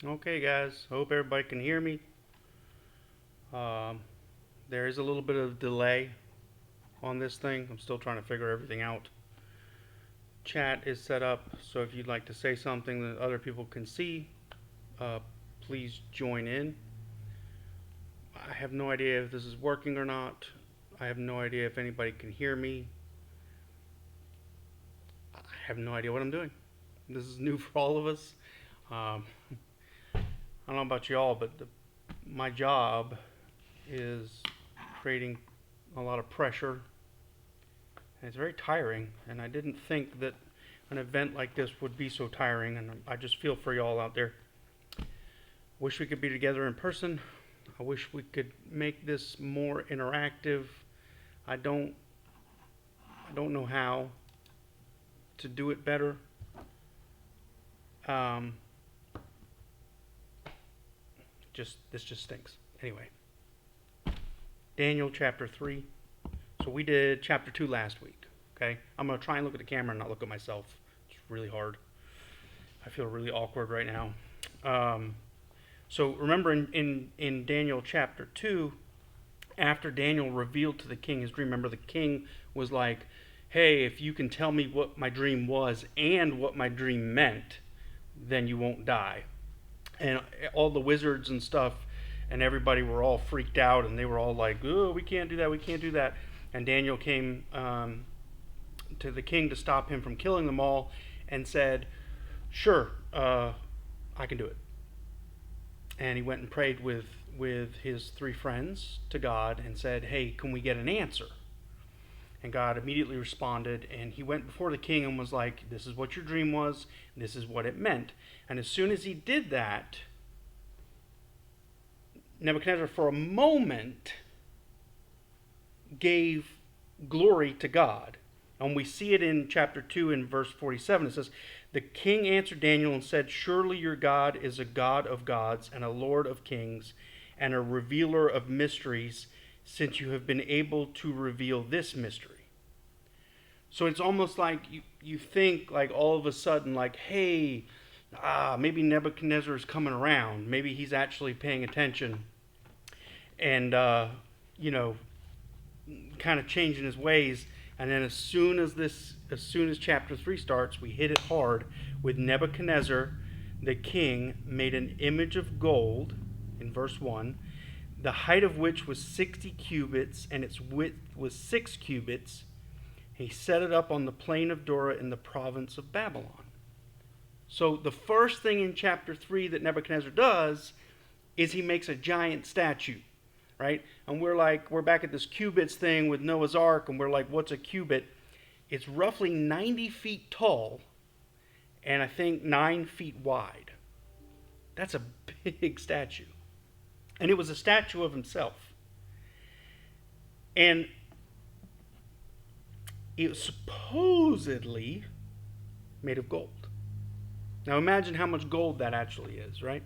Okay, guys. Hope everybody can hear me. Um, there is a little bit of delay on this thing. I'm still trying to figure everything out. Chat is set up, so if you'd like to say something that other people can see, uh, please join in. I have no idea if this is working or not. I have no idea if anybody can hear me. I have no idea what I'm doing. This is new for all of us. Um, I don't know about y'all, but my job is creating a lot of pressure. And it's very tiring, and I didn't think that an event like this would be so tiring, and I just feel for y'all out there. Wish we could be together in person. I wish we could make this more interactive. I don't I don't know how to do it better. Um, this just stinks. Anyway, Daniel chapter 3. So we did chapter 2 last week. Okay? I'm going to try and look at the camera and not look at myself. It's really hard. I feel really awkward right now. Um, so remember in Daniel chapter 2, after Daniel revealed to the king his dream, remember the king was like, hey, if you can tell me what my dream was and what my dream meant, then you won't die. And all the wizards and stuff and everybody were all freaked out, and they were all like, oh, we can't do that, we can't do that. And Daniel came to the king to stop him from killing them all and said, sure, I can do it. And he went and prayed with his three friends to God and said, hey, can we get an answer? And God immediately responded, and he went before the king and was like, this is what your dream was, this is what it meant. And as soon as he did that, Nebuchadnezzar, for a moment, gave glory to God. And we see it in chapter 2 in verse 47. It says, the king answered Daniel and said, surely your God is a God of gods and a Lord of kings and a revealer of mysteries, since you have been able to reveal this mystery. So it's almost like you think like all of a sudden like, hey, maybe Nebuchadnezzar is coming around. Maybe he's actually paying attention and, you know, kind of changing his ways. And then as soon as chapter 3 starts, we hit it hard with Nebuchadnezzar, the king, made an image of gold in verse 1, the height of which was 60 cubits and its width was 6 cubits. He set it up on the plain of Dura in the province of Babylon. So the first thing in chapter 3 that Nebuchadnezzar does is he makes a giant statue, right? And we're back at this cubits thing with Noah's Ark, and we're like, what's a cubit? It's roughly 90 feet tall and I think 9 feet wide. That's a big statue. And it was a statue of himself. And it was supposedly made of gold. Now imagine how much gold that actually is, right?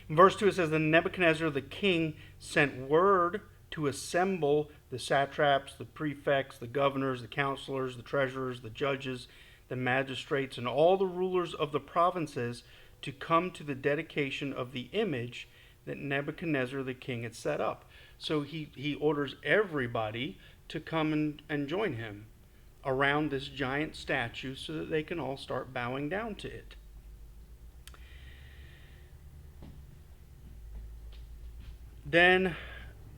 In verse 2 it says, then Nebuchadnezzar the king sent word to assemble the satraps, the prefects, the governors, the counselors, the treasurers, the judges, the magistrates, and all the rulers of the provinces to come to the dedication of the image that Nebuchadnezzar the king had set up. So he orders everybody to come and join him around this giant statue so that they can all start bowing down to it. Then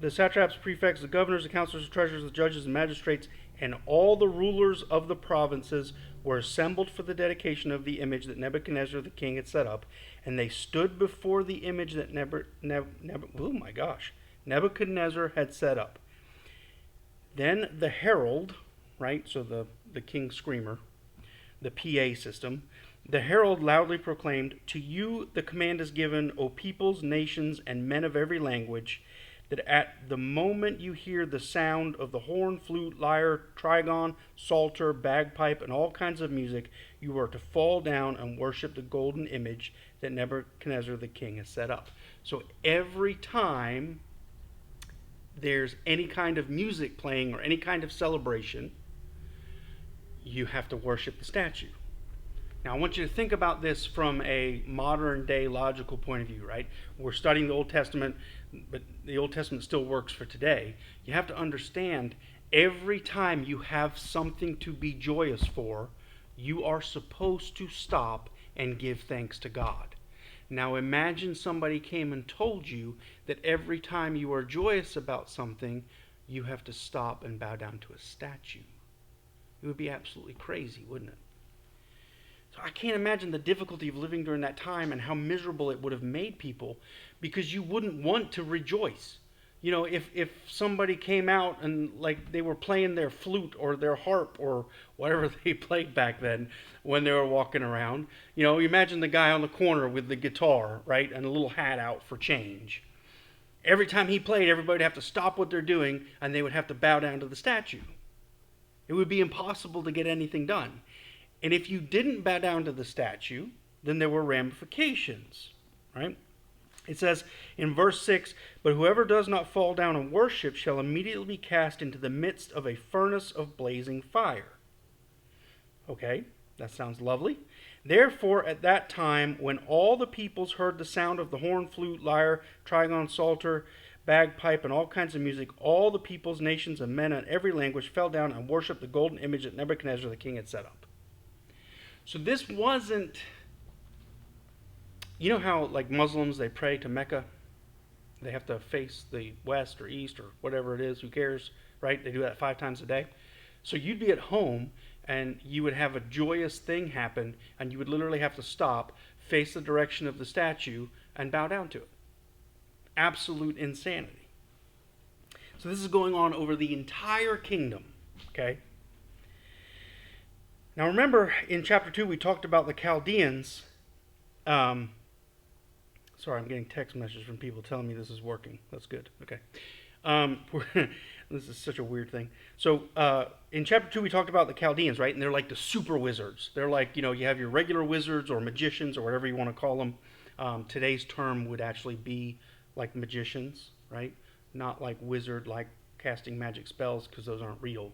the satraps, prefects, the governors, the counselors, the treasurers, the judges, the magistrates, and all the rulers of the provinces were assembled for the dedication of the image that Nebuchadnezzar the king had set up, and they stood before the image that Nebuchadnezzar had set up. Then the herald, right, so the king's screamer, the PA system, the herald loudly proclaimed, to you the command is given, O peoples, nations, and men of every language, that at the moment you hear the sound of the horn, flute, lyre, trigon, psalter, bagpipe, and all kinds of music, you are to fall down and worship the golden image that Nebuchadnezzar the king has set up. So every time there's any kind of music playing or any kind of celebration, you have to worship the statue. Now, I want you to think about this from a modern day logical point of view, right? We're studying the Old Testament, but the Old Testament still works for today. You have to understand every time you have something to be joyous for, you are supposed to stop and give thanks to God. Now, imagine somebody came and told you that every time you are joyous about something, you have to stop and bow down to a statue. It would be absolutely crazy, wouldn't it? So I can't imagine the difficulty of living during that time and how miserable it would have made people, because you wouldn't want to rejoice. You know, if somebody came out and like they were playing their flute or their harp or whatever they played back then when they were walking around, you know, you imagine the guy on the corner with the guitar, right, and a little hat out for change. Every time he played, everybody would have to stop what they're doing and they would have to bow down to the statue. It would be impossible to get anything done. And if you didn't bow down to the statue, then there were ramifications, right? It says in verse 6, "But whoever does not fall down and worship shall immediately be cast into the midst of a furnace of blazing fire." Okay, that sounds lovely. "Therefore, at that time, when all the peoples heard the sound of the horn, flute, lyre, trigon, psalter, bagpipe, and all kinds of music, all the peoples, nations, and men in every language fell down and worshipped the golden image that Nebuchadnezzar the king had set up." So this wasn't, you know how like Muslims, they pray to Mecca? They have to face the west or east or whatever it is, who cares, right? They do that 5 times a day. So you'd be at home and you would have a joyous thing happen and you would literally have to stop, face the direction of the statue, and bow down to it. Absolute insanity. So this is going on over the entire kingdom, okay? Now remember, in chapter 2, we talked about the Chaldeans. Sorry, I'm getting text messages from people telling me this is working. That's good. Okay. This is such a weird thing. So in chapter 2, we talked about the Chaldeans, right? And they're like the super wizards. They're like, you know, you have your regular wizards or magicians or whatever you want to call them. Today's term would actually be like magicians, right? Not like wizard, like casting magic spells, because those aren't real.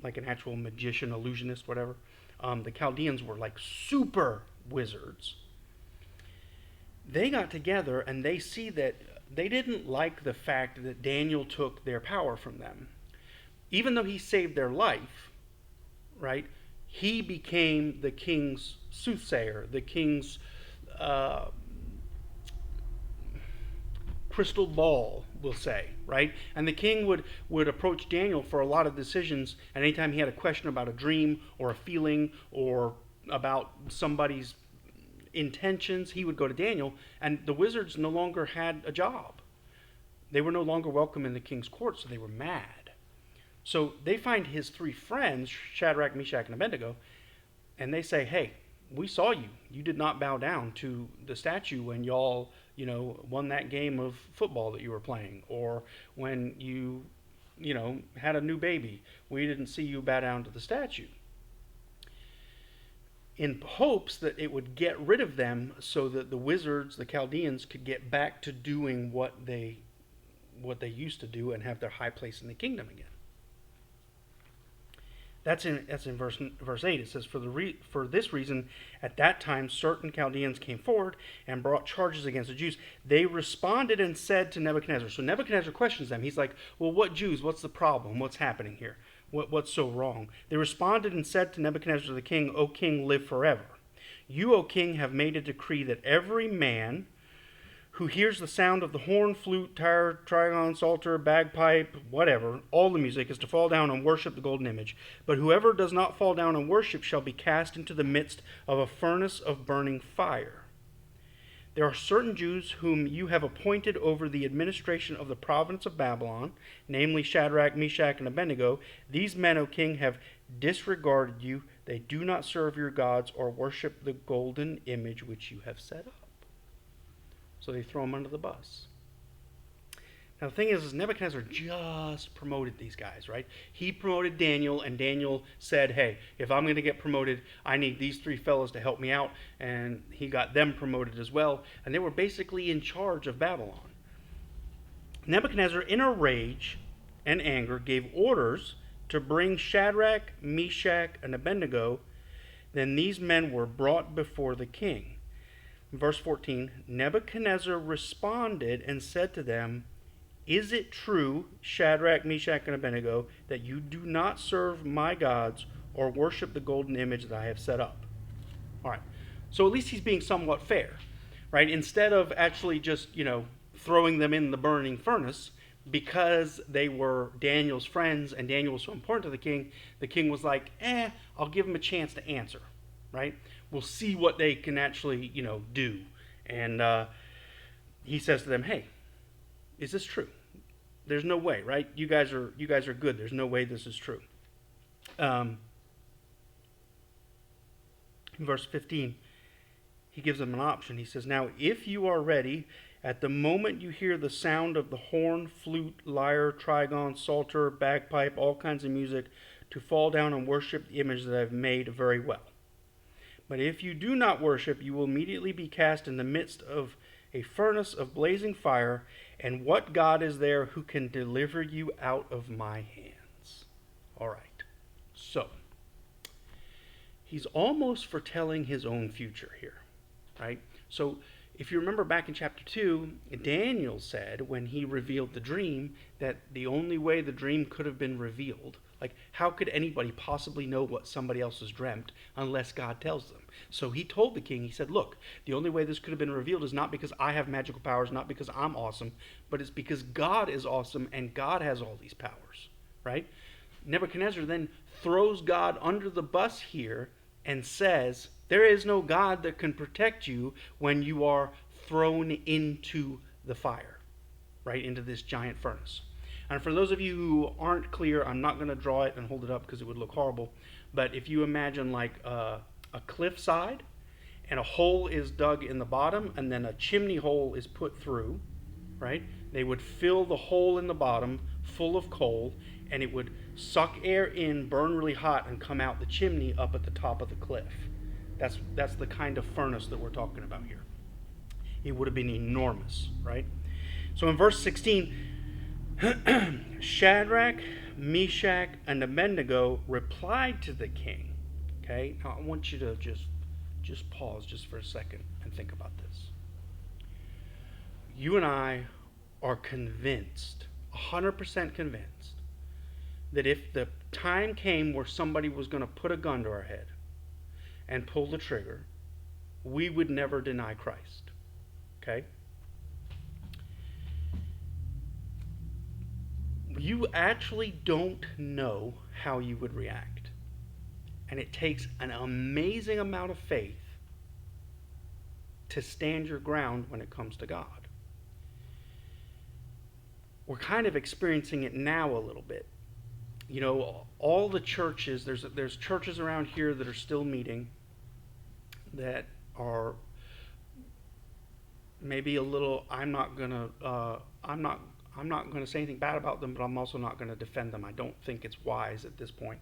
Like an actual magician, illusionist, whatever. The Chaldeans were like super wizards. They got together and they see that they didn't like the fact that Daniel took their power from them. Even though he saved their life, right, he became the king's soothsayer, the king's crystal ball, we'll say, right? And the king would approach Daniel for a lot of decisions, and anytime he had a question about a dream or a feeling or about somebody's intentions, he would go to Daniel, and the wizards no longer had a job. They were no longer welcome in the king's court, so they were mad. So they find his 3 friends, Shadrach, Meshach, and Abednego, and they say, "Hey, we saw you. You did not bow down to the statue when y'all, you know, won that game of football that you were playing, or when you know, had a new baby. We didn't see you bow down to the statue." In hopes that it would get rid of them so that the wizards, the Chaldeans, could get back to doing what they used to do and have their high place in the kingdom again. That's in verse 8. It says, for this reason, at that time, certain Chaldeans came forward and brought charges against the Jews. They responded and said to Nebuchadnezzar. So Nebuchadnezzar questions them. He's like, well, what Jews? What's the problem? What's happening here? What's so wrong? They responded and said to Nebuchadnezzar the king, "O king, live forever. You, O king, have made a decree that every man who hears the sound of the horn, flute, lyre, trigon, psalter, bagpipe, whatever, all the music, is to fall down and worship the golden image. But whoever does not fall down and worship shall be cast into the midst of a furnace of burning fire. There are certain Jews whom you have appointed over the administration of the province of Babylon, namely Shadrach, Meshach, and Abednego. These men, O king, have disregarded you. They do not serve your gods or worship the golden image which you have set up." So they throw them under the bus. Now the thing is Nebuchadnezzar just promoted these guys, right? He promoted Daniel, and Daniel said, "Hey, if I'm going to get promoted, I need these 3 fellows to help me out." And he got them promoted as well, and they were basically in charge of Babylon. Nebuchadnezzar, in a rage and anger, gave orders to bring Shadrach, Meshach, and Abednego Then these men were brought before the king. Verse 14, Nebuchadnezzar responded and said to them, Is it true, Shadrach, Meshach, and Abednego, that you do not serve my gods or worship the golden image that I have set up? All right. So at least he's being somewhat fair, right? Instead of actually just, throwing them in the burning furnace, because they were Daniel's friends and Daniel was so important to the king was like, I'll give them a chance to answer, right? We'll see what they can actually, do. And he says to them, hey, is this true? There's no way, right? You guys are good. There's no way this is true. In verse 15, he gives them an option. He says, Now, if you are ready, at the moment you hear the sound of the horn, flute, lyre, trigon, psalter, bagpipe, all kinds of music, to fall down and worship the image that I have made, very well. But if you do not worship, you will immediately be cast in the midst of a furnace of blazing fire, and what God is there who can deliver you out of my hands? All right. So, he's almost foretelling his own future here, right? So, if you remember back in chapter 2, Daniel said when he revealed the dream that the only way the dream could have been revealed, like how could anybody possibly know what somebody else has dreamt unless God tells them? So he told the king, he said, look, the only way this could have been revealed is not because I have magical powers, not because I'm awesome, but it's because God is awesome and God has all these powers, right? Nebuchadnezzar then throws God under the bus here and says, there is no God that can protect you when you are thrown into the fire, right, into this giant furnace. And for those of you who aren't clear, I'm not going to draw it and hold it up because it would look horrible, but if you imagine like a cliffside and a hole is dug in the bottom and then a chimney hole is put through, right, they would fill the hole in the bottom full of coal and it would suck air in, burn really hot, and come out the chimney up at the top of the cliff. That's the kind of furnace that we're talking about here. It would have been enormous, right? So in verse 16, Shadrach, Meshach, and Abednego replied to the king. Okay? Now I want you to just pause just for a second and think about this. You and I are convinced, 100% convinced, that if the time came where somebody was going to put a gun to our head and pull the trigger, we would never deny Christ. Okay? You actually don't know how you would react. And it takes an amazing amount of faith to stand your ground when it comes to God. We're kind of experiencing it now a little bit. You know, all the churches, there's churches around here that are still meeting that are maybe a little, I'm not gonna say anything bad about them, but I'm also not gonna defend them. I don't think it's wise at this point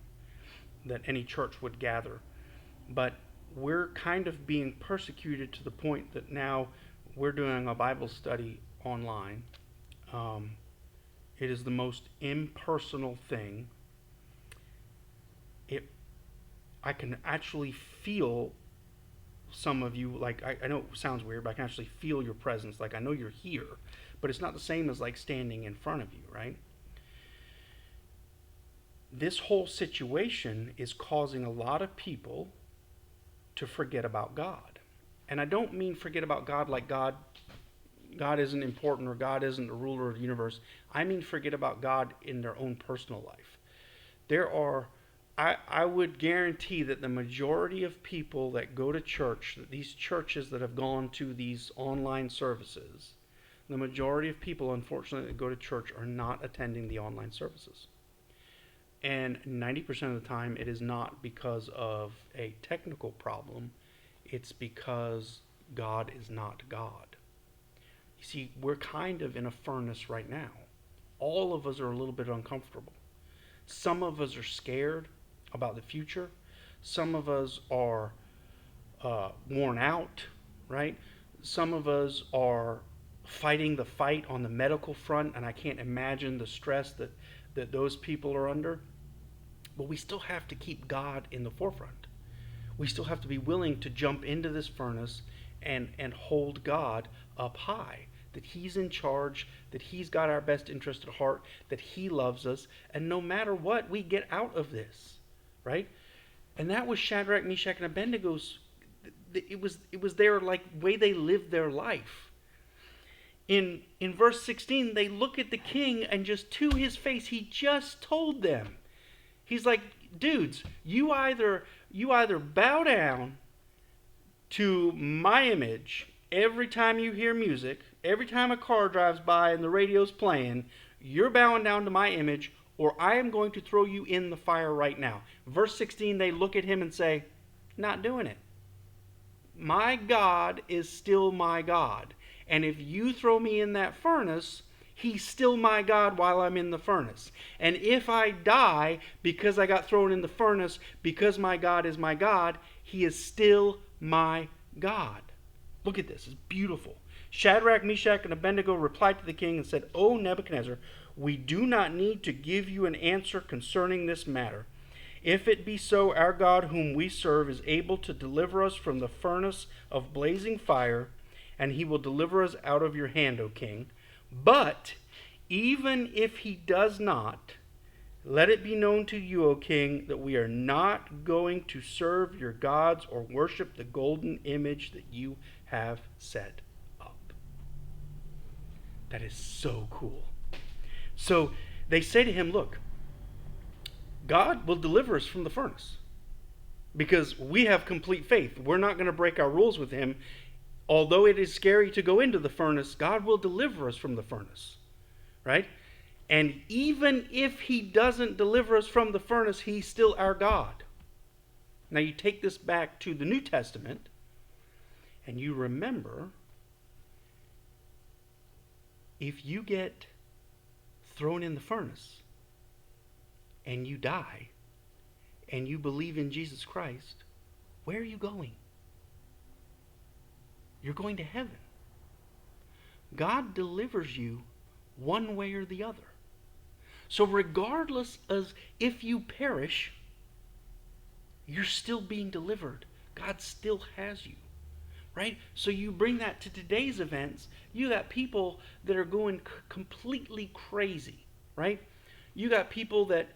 that any church would gather. But we're kind of being persecuted to the point that now we're doing a Bible study online. It is the most impersonal thing. I can actually feel some of you, like, I know it sounds weird, but I can actually feel your presence. Like, I know you're here, but it's not the same as like standing in front of you, right? This whole situation is causing a lot of people to forget about God. And I don't mean forget about God like God isn't important or God isn't the ruler of the universe. I mean forget about God in their own personal life. I would guarantee that the majority of people that go to church, these churches that have gone to these online services, the majority of people, unfortunately, that go to church are not attending the online services. And 90% of the time, it is not because of a technical problem. It's because God is not God. You see, we're kind of in a furnace right now. All of us are a little bit uncomfortable. Some of us are scared about the future. Some of us are worn out, right? Some of us are fighting the fight on the medical front, and I can't imagine the stress that those people are under. But we still have to keep God in the forefront. we still have to be willing to jump into this furnace and hold God up high. That he's in charge, that he's got our best interest at heart, that he loves us, and no matter what, we get out of this, right? And that was Shadrach, Meshach, and Abednego's. It was their way they lived their life. In verse 16, they look at the king, and just to his face, he just told them. He's like, dudes, you either bow down to my image every time you hear music, every time a car drives by and the radio's playing, you're bowing down to my image, or I am going to throw you in the fire right now. Verse 16, they look at him and say, not doing it. My God is still my God. And if you throw me in that furnace, he's still my God while I'm in the furnace. And if I die because I got thrown in the furnace, because my God is my God, he is still my God. Look at this. It's beautiful. Shadrach, Meshach, and Abednego replied to the king and said, O Nebuchadnezzar, we do not need to give you an answer concerning this matter. If it be so, our God whom we serve is able to deliver us from the furnace of blazing fire, and he will deliver us out of your hand, O king. But even if he does not, let it be known to you, O king, that we are not going to serve your gods or worship the golden image that you have set up. That is so cool. So they say to him, look, God will deliver us from the furnace because we have complete faith. We're not going to break our rules with him. Although it is scary to go into the furnace, God will deliver us from the furnace, right? And even if he doesn't deliver us from the furnace, he's still our God. Now you take this back to the New Testament, and you remember, if you get thrown in the furnace, and you die, and you believe in Jesus Christ, where are you going? You're going to heaven. God delivers you one way or the other. So regardless of if you perish, you're still being delivered. God still has you. Right? So you bring that to today's events, you got people that are going completely crazy. Right? You got people that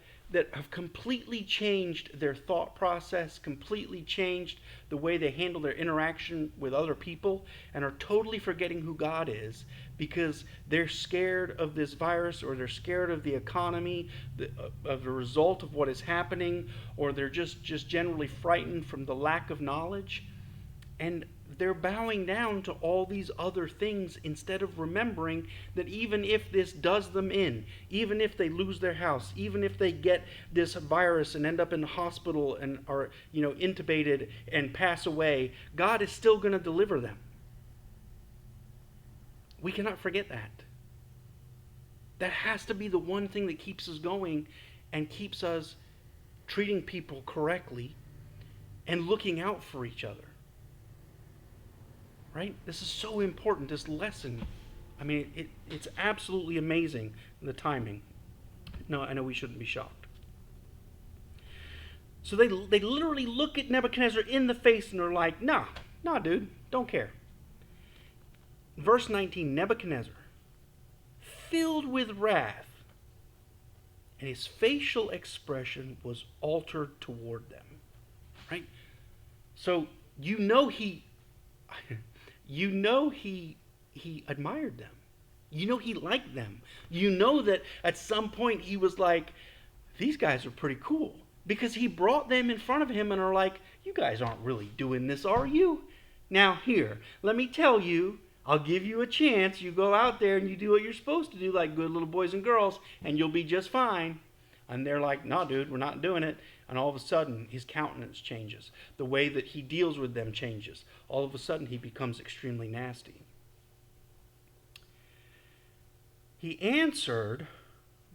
have completely changed their thought process, completely changed the way they handle their interaction with other people, and are totally forgetting who God is because they're scared of this virus, or they're scared of the economy, of the result of what is happening, or they're just generally frightened from the lack of knowledge. And they're bowing down to all these other things instead of remembering that even if this does them in, even if they lose their house, even if they get this virus and end up in the hospital and are, intubated and pass away, God is still going to deliver them. We cannot forget that. That has to be the one thing that keeps us going and keeps us treating people correctly and looking out for each other. Right? This is so important, this lesson. I mean, it's absolutely amazing, the timing. No, I know we shouldn't be shocked. So they literally look at Nebuchadnezzar in the face and they're like, nah, dude, don't care. Verse 19, Nebuchadnezzar, filled with wrath, and his facial expression was altered toward them. Right? So he admired them. He liked them. That at some point he was like, these guys are pretty cool. Because he brought them in front of him and are like, you guys aren't really doing this, are you? Now here, let me tell you, I'll give you a chance. You go out there and you do what you're supposed to do like good little boys and girls, and you'll be just fine. And they're like, no, dude, we're not doing it. And all of a sudden, his countenance changes. The way that he deals with them changes. All of a sudden, he becomes extremely nasty. He answered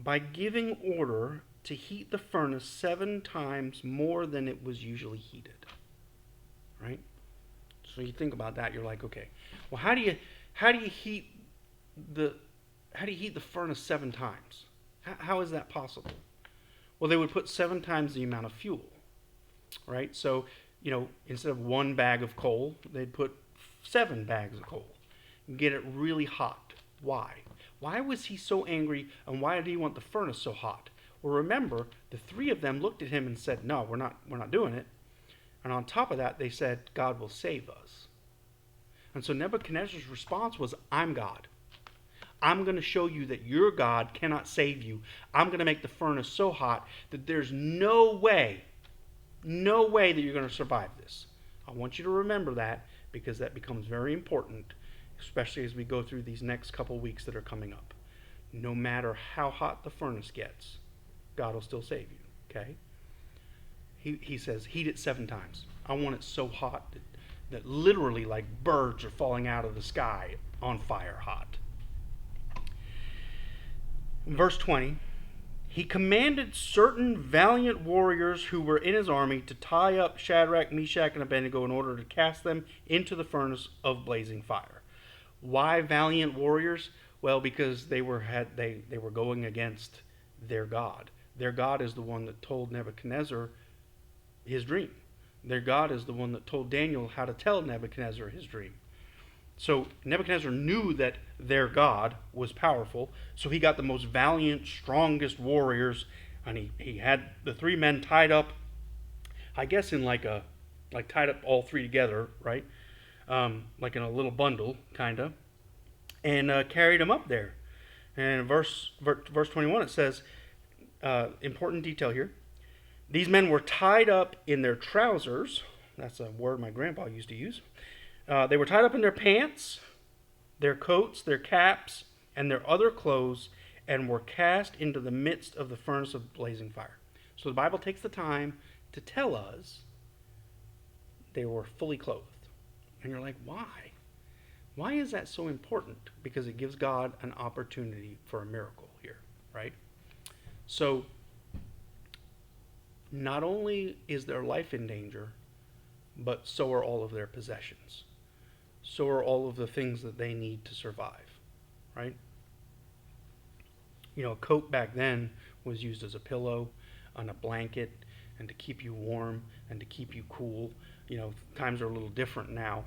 by giving order to heat the furnace 7 times more than it was usually heated. Right? So you think about that, you're like, okay, well, how do you heat the furnace 7 times? How is that possible? Well, they would put 7 times the amount of fuel, right? So instead of 1 bag of coal, they'd put 7 bags of coal and get it really hot. Why? Why was he so angry, and why did he want the furnace so hot? Well, remember, the 3 of them looked at him and said, "No, we're not doing it." And on top of that, they said, "God will save us." And so Nebuchadnezzar's response was, "I'm God. I'm going to show you that your God cannot save you. I'm going to make the furnace so hot that there's no way that you're going to survive this." I want you to remember that, because that becomes very important, especially as we go through these next couple weeks that are coming up. No matter how hot the furnace gets, God will still save you, okay? He says, "Heat it 7 times. I want it so hot that literally like birds are falling out of the sky on fire hot." In verse 20, he commanded certain valiant warriors who were in his army to tie up Shadrach, Meshach, and Abednego in order to cast them into the furnace of blazing fire. Why valiant warriors? Well, because they were going against their God. Their God is the one that told Nebuchadnezzar his dream. Their God is the one that told Daniel how to tell Nebuchadnezzar his dream. So Nebuchadnezzar knew that their God was powerful, so he got the most valiant, strongest warriors, and he had the 3 men tied up, I guess in like tied up all 3 together, right? Like in a little bundle, kind of, and carried them up there. And in verse 21 it says, important detail here, these men were tied up in their trousers. That's a word my grandpa used to use. They were tied up in their pants, their coats, their caps, and their other clothes, and were cast into the midst of the furnace of blazing fire. So the Bible takes the time to tell us they were fully clothed. And you're like, why? Why is that so important? Because it gives God an opportunity for a miracle here, right? So not only is their life in danger, but so are all of their possessions. So are all of the things that they need to survive, right? A coat back then was used as a pillow, on a blanket, and to keep you warm and to keep you cool. Times are a little different now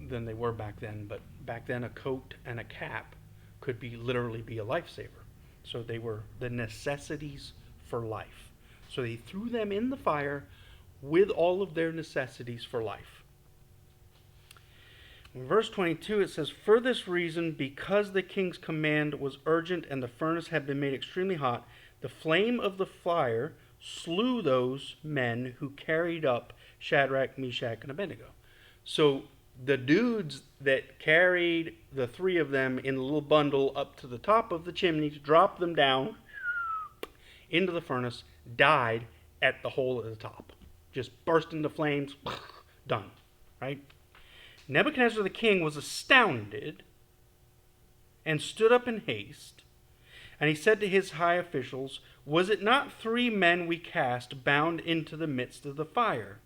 than they were back then, but back then a coat and a cap could literally be a lifesaver. So they were the necessities for life. So he threw them in the fire with all of their necessities for life. In verse 22 it says, "For this reason, because the king's command was urgent and the furnace had been made extremely hot, the flame of the fire slew those men who carried up Shadrach, Meshach, and Abednego." So the dudes that carried the 3 of them in a little bundle up to the top of the chimney to drop them down into the furnace died at the hole at the top. Just burst into flames, done, right? Nebuchadnezzar the king was astounded and stood up in haste, and he said to his high officials, "Was it not 3 men we cast bound into the midst of the fire?"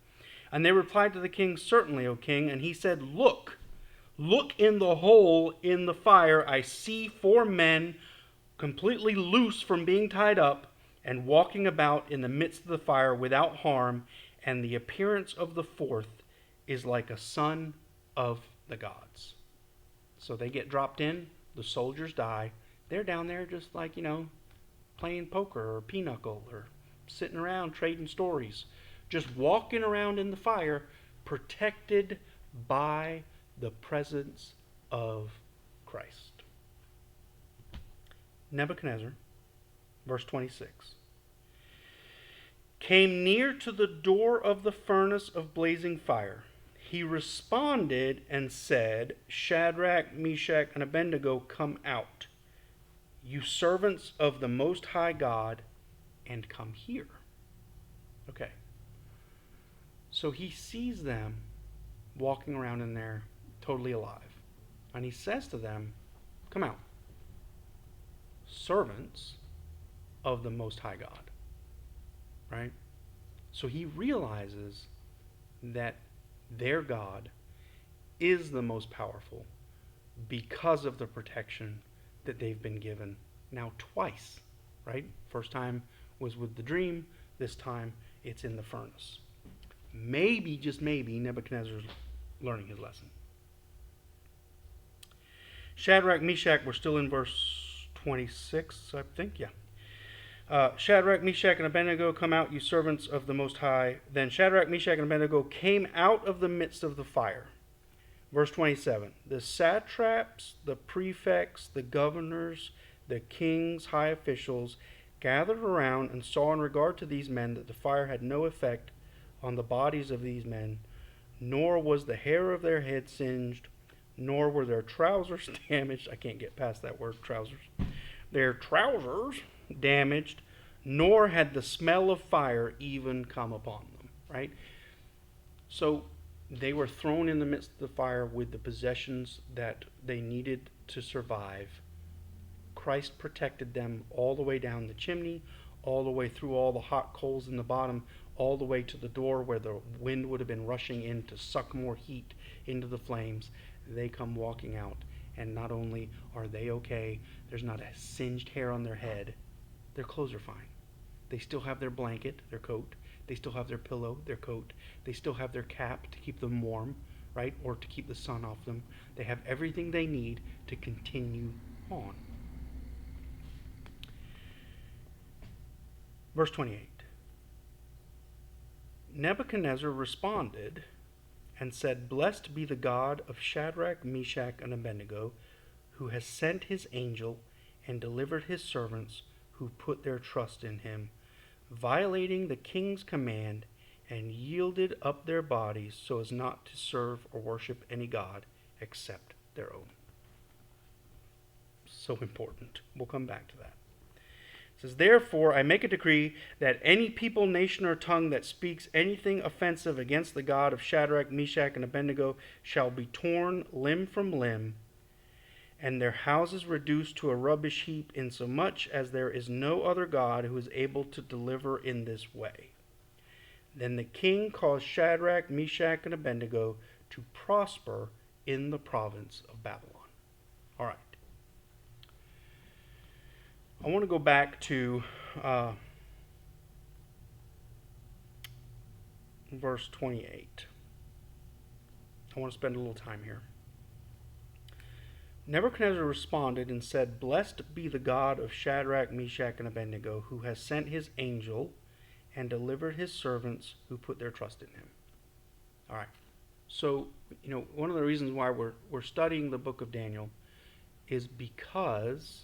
And they replied to the king, "Certainly, O king." And he said, Look in the hole in the fire. I see 4 men completely loose from being tied up and walking about in the midst of the fire without harm, and the appearance of the 4th is like a son of the gods." So they get dropped in, the soldiers die. They're down there just like, playing poker or pinochle or sitting around trading stories, just walking around in the fire, protected by the presence of Christ. Nebuchadnezzar, verse 26, came near to the door of the furnace of blazing fire. He responded and said, "Shadrach, Meshach, and Abednego, come out, you servants of the Most High God, and come here." Okay. So he sees them walking around in there totally alive. And he says to them, "Come out, servants of the Most High God." Right? So he realizes that their God is the most powerful because of the protection that they've been given now twice, right? First time was with the dream. This time it's in the furnace. maybe, just maybe, Nebuchadnezzar's learning his lesson. Shadrach, Meshach, we're still in verse 26, I think, yeah. Shadrach, Meshach, and Abednego, come out, you servants of the Most High. Then Shadrach, Meshach, and Abednego came out of the midst of the fire. Verse 27, the satraps, the prefects, the governors, the king's high officials gathered around and saw in regard to these men that the fire had no effect on the bodies of these men, nor was the hair of their head singed, nor were their trousers damaged. I can't get past that word, trousers. Their trousers damaged, nor had the smell of fire even come upon them, right? So they were thrown in the midst of the fire with the possessions that they needed to survive. Christ protected them all the way down the chimney, all the way through all the hot coals in the bottom, all the way to the door where the wind would have been rushing in to suck more heat into the flames. They come walking out, and not only are they okay, there's not a singed hair on their head, their clothes are fine. They still have their blanket, their coat. They still have their pillow, their coat. They still have their cap to keep them warm, right? Or to keep the sun off them. They have everything they need to continue on. Verse 28. Nebuchadnezzar responded and said, Blessed be the God of Shadrach, Meshach, and Abednego, who has sent his angel and delivered his servants who put their trust in him, violating the king's command, and yielded up their bodies so as not to serve or worship any god except their own. So important. We'll come back to that. It says, Therefore I make a decree that any people, nation, or tongue that speaks anything offensive against the God of Shadrach, Meshach, and Abednego shall be torn limb from limb, and their houses reduced to a rubbish heap, insomuch as there is no other God who is able to deliver in this way. Then the king caused Shadrach, Meshach, and Abednego to prosper in the province of Babylon. All right. I want to go back to verse 28. I want to spend a little time here. Nebuchadnezzar responded and said, Blessed be the God of Shadrach, Meshach, and Abednego, who has sent his angel and delivered his servants who put their trust in him. All right. So, one of the reasons why we're studying the book of Daniel is because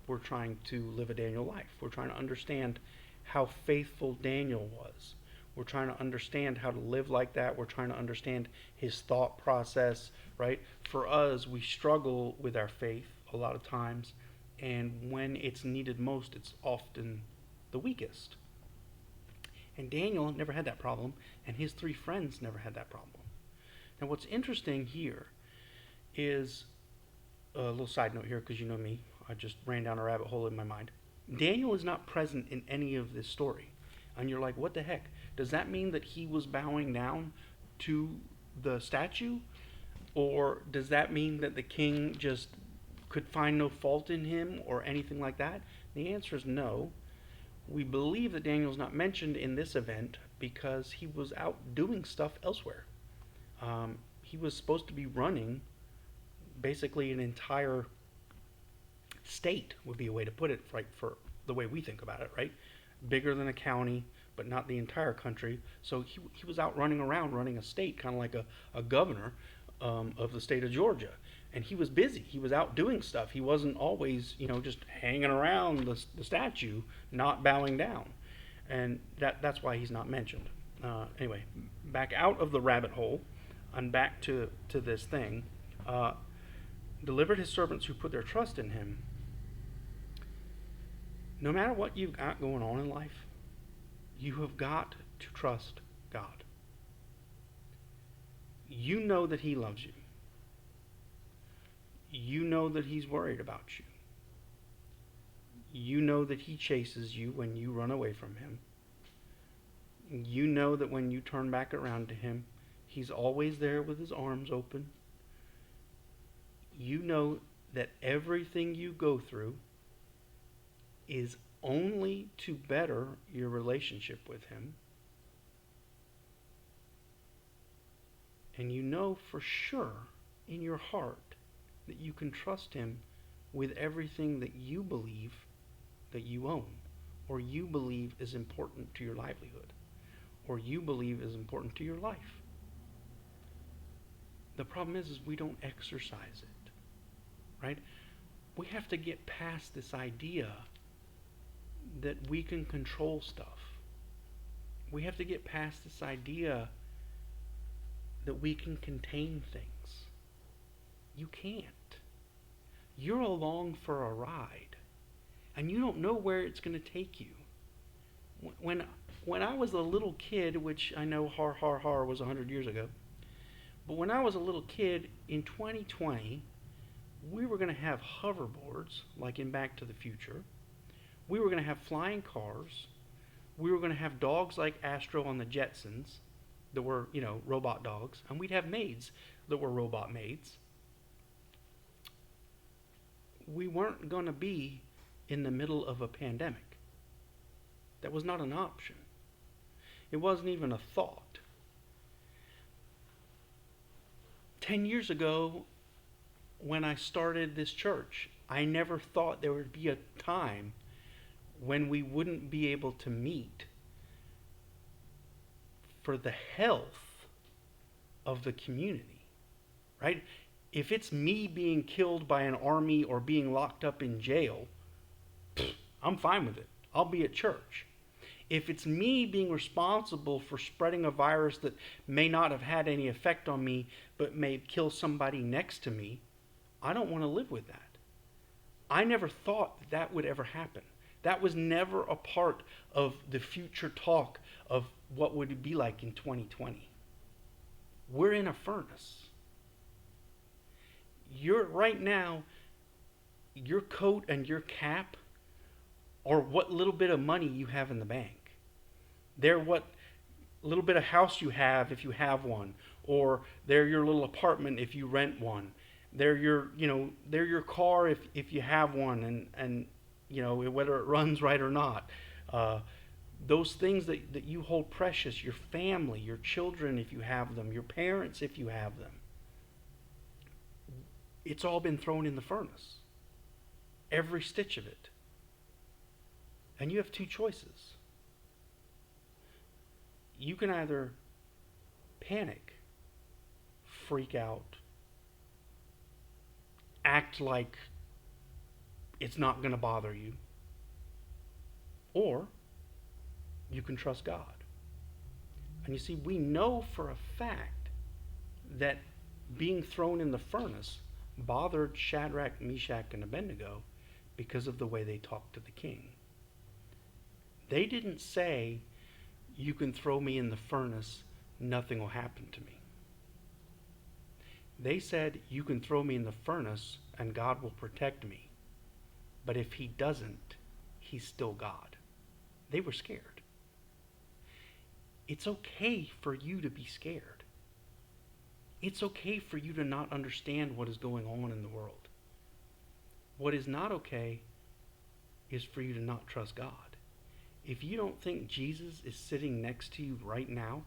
we're trying to live a Daniel life. We're trying to understand how faithful Daniel was. We're trying to understand how to live like that. We're trying to understand his thought process, right? For us, we struggle with our faith a lot of times, and when it's needed most, it's often the weakest. And Daniel never had that problem, and his three friends never had that problem. Now, what's interesting here is a little side note here, because you know me, I just ran down a rabbit hole in my mind. Daniel is not present in any of this story. And you're like, what the heck? Does that mean that he was bowing down to the statue? Or does that mean that the king just could find no fault in him or anything like that? The answer is no. We believe that Daniel's not mentioned in this event because he was out doing stuff elsewhere. He was supposed to be running basically an entire state, would be a way to put it, right, for the way we think about it, right? Bigger than a county, but not the entire country. So he was out running around, running a state, kind of like a governor of the state of Georgia. And he was busy. He was out doing stuff. He wasn't always, just hanging around the statue, not bowing down. And that's why he's not mentioned. Anyway, back out of the rabbit hole and back to this thing. Delivered his servants who put their trust in him. No matter what you've got going on in life, you have got to trust God. You know that he loves you. You know that he's worried about you. You know that he chases you when you run away from him. You know that when you turn back around to him, he's always there with his arms open. You know that everything you go through is only to better your relationship with him. and you know for sure in your heart that you can trust him with everything that you believe that you own, or you believe is important to your livelihood, or you believe is important to your life. The problem is we don't exercise it, right? We have to get past this idea that we can control stuff. We have to get past this idea that we can contain things. You can't. You're along for a ride, and you don't know where it's going to take you. When I was a little kid, which I know was 100 years ago, but when I was a little kid in 2020, we were going to have hoverboards, like in Back to the Future. We were going to have flying cars. We were going to have dogs like Astro on the Jetsons that were, robot dogs. And we'd have maids that were robot maids. We weren't going to be in the middle of a pandemic. That was not an option. It wasn't even a thought. 10 years ago, when I started this church, I never thought there would be a time when we wouldn't be able to meet for the health of the community, right? If it's me being killed by an army or being locked up in jail, I'm fine with it. I'll be at church. If it's me being responsible for spreading a virus that may not have had any effect on me but may kill somebody next to me, I don't want to live with that. I never thought that would ever happen. That was never a part of the future talk of what would it be like in 2020. We're in a furnace. Right now, your coat and your cap are what little bit of money you have in the bank. They're what little bit of house you have if you have one, or they're your little apartment if you rent one. They're your car if you have one, and whether it runs right or not. Those things that you hold precious, your family, your children if you have them, your parents if you have them. It's all been thrown in the furnace. Every stitch of it. And you have two choices. You can either panic, freak out, act like it's not going to bother you, or you can trust God. And you see, we know for a fact that being thrown in the furnace bothered Shadrach, Meshach, and Abednego because of the way they talked to the king. They didn't say, "You can throw me in the furnace, nothing will happen to me." They said, "You can throw me in the furnace and God will protect me. But if he doesn't, he's still God." They were scared. It's okay for you to be scared. It's okay for you to not understand what is going on in the world. What is not okay is for you to not trust God. If you don't think Jesus is sitting next to you right now,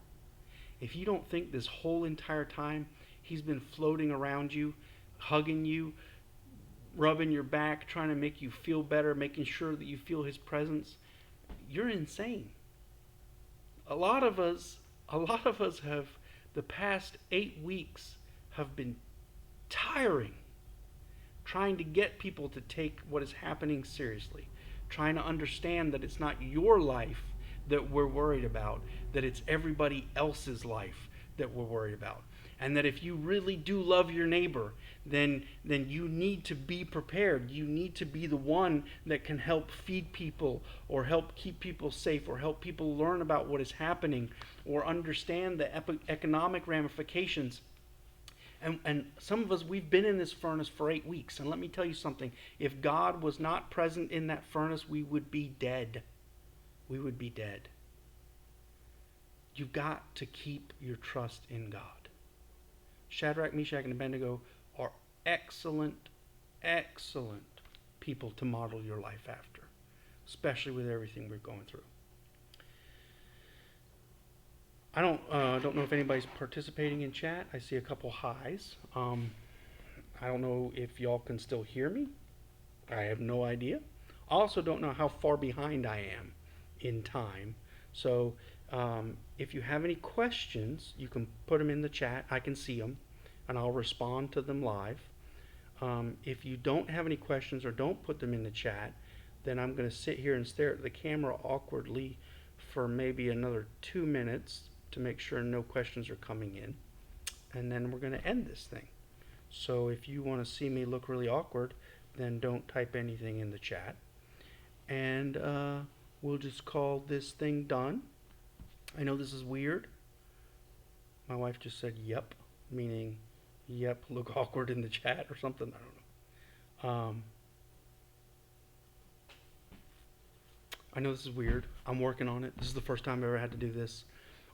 if you don't think this whole entire time he's been floating around you, hugging you, rubbing your back, trying to make you feel better, making sure that you feel his presence, you're insane. A lot of us have, the past 8 weeks have been tiring, trying to get people to take what is happening seriously, trying to understand that it's not your life that we're worried about, that it's everybody else's life that we're worried about. And that if you really do love your neighbor, then you need to be prepared. You need to be the one that can help feed people, or help keep people safe, or help people learn about what is happening, or understand the economic ramifications. And some of us, we've been in this furnace for 8 weeks. And let me tell you something. If God was not present in that furnace, we would be dead. We would be dead. You've got to keep your trust in God. Shadrach, Meshach, and Abednego are excellent, excellent people to model your life after, especially with everything we're going through. I don't know if anybody's participating in chat. I see a couple highs. I don't know if y'all can still hear me. I have no idea. I also don't know how far behind I am in time. So if you have any questions, you can put them in the chat. I can see them, and I'll respond to them live. If you don't have any questions or don't put them in the chat, then I'm going to sit here and stare at the camera awkwardly for maybe another 2 minutes to make sure no questions are coming in. And then we're going to end this thing. So if you want to see me look really awkward, then don't type anything in the chat. And we'll just call this thing done. I know this is weird. My wife just said yep, meaning yep, look awkward in the chat or something. I don't know. I know this is weird. I'm working on it. This is the first time I've ever had to do this.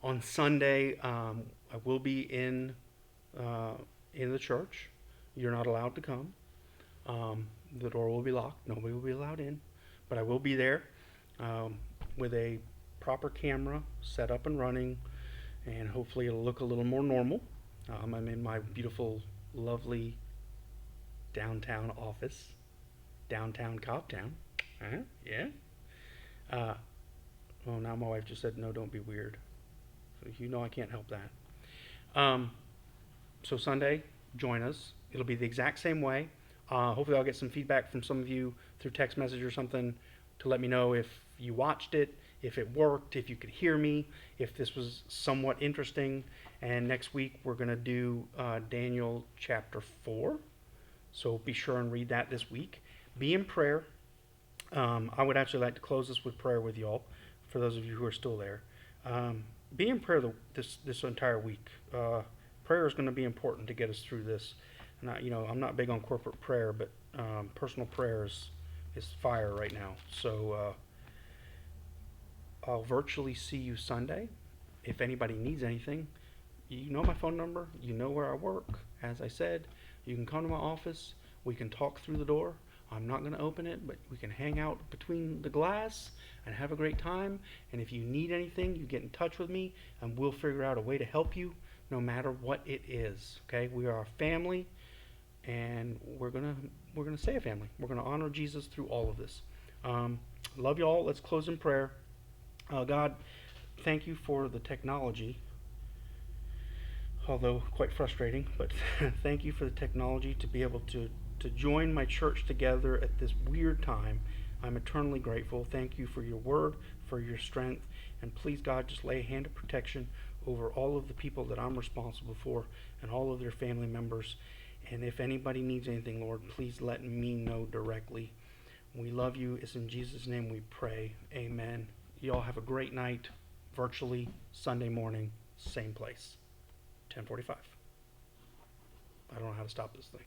On Sunday, I will be in the church. You're not allowed to come. The door will be locked. Nobody will be allowed in. But I will be there with a proper camera set up and running, and hopefully it'll look a little more normal. I'm in my beautiful, lovely downtown office, downtown Coptown. Yeah. Well, now my wife just said, no, don't be weird. So you know I can't help that. So Sunday, join us. It'll be the exact same way. Hopefully I'll get some feedback from some of you through text message or something to let me know if you watched it, if it worked, if you could hear me, if this was somewhat interesting. And next week we're going to do Daniel chapter 4. So be sure and read that this week. Be in prayer. I would actually like to close this with prayer with y'all, for those of you who are still there. Be in prayer this entire week. Prayer is going to be important to get us through this. And I'm not big on corporate prayer, but personal prayer is fire right now. So I'll virtually see you Sunday. If anybody needs anything, you know my phone number. You know where I work. As I said, you can come to my office. We can talk through the door. I'm not going to open it, but we can hang out between the glass and have a great time. And if you need anything, you get in touch with me, and we'll figure out a way to help you no matter what it is. Okay? We are a family, and we're gonna stay a family. We're gonna honor Jesus through all of this. Love you all. Let's close in prayer. God, thank you for the technology, although quite frustrating, but thank you for the technology to be able to join my church together at this weird time. I'm eternally grateful. Thank you for your word, for your strength, and please, God, just lay a hand of protection over all of the people that I'm responsible for and all of their family members. And if anybody needs anything, Lord, please let me know directly. We love you. It's in Jesus' name we pray. Amen. You all have a great night, virtually, Sunday morning, same place, 10:45. I don't know how to stop this thing.